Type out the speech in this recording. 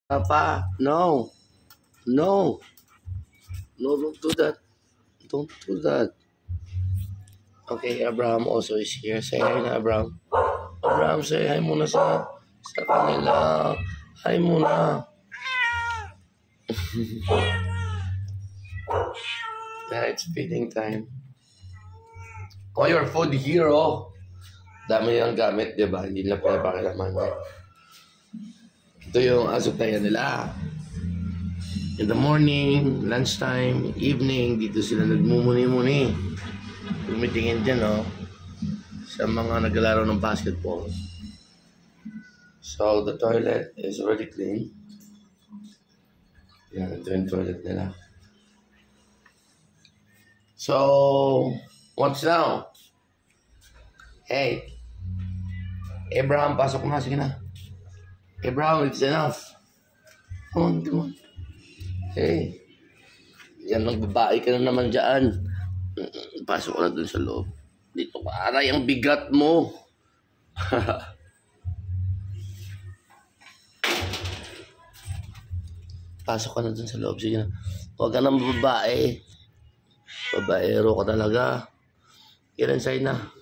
Papa, no. No. No, don't do that. Don't do that. Okay, Abraham also is here. Say hi na, Abraham. Abraham, say hi muna sa kanila. Hi muna. Yeah, it's feeding time. Oh, your food hero. Dami yung gamit, di ba? Hindi lang pinapakilaman. Ito yung asutayan nila. In the morning, lunchtime, evening, dito sila nagmumuni-muni. Tumitingin dyan, no? Sa mga naglalaro ng basketball. So, the toilet is already clean. Yan, ito yung toilet nila. So, what's now? Hey. Abraham, pasok na. Sige na. Abraham, it's enough. Come on. Hey. Yan, nagbabae ka na naman dyan. Pasok na dun sa loob. Dito ka, aray, ang bigat mo. Pasok ka na dun sa loob. Sige na. Huwag ka nang babae. Babaero ka talaga. Get inside na.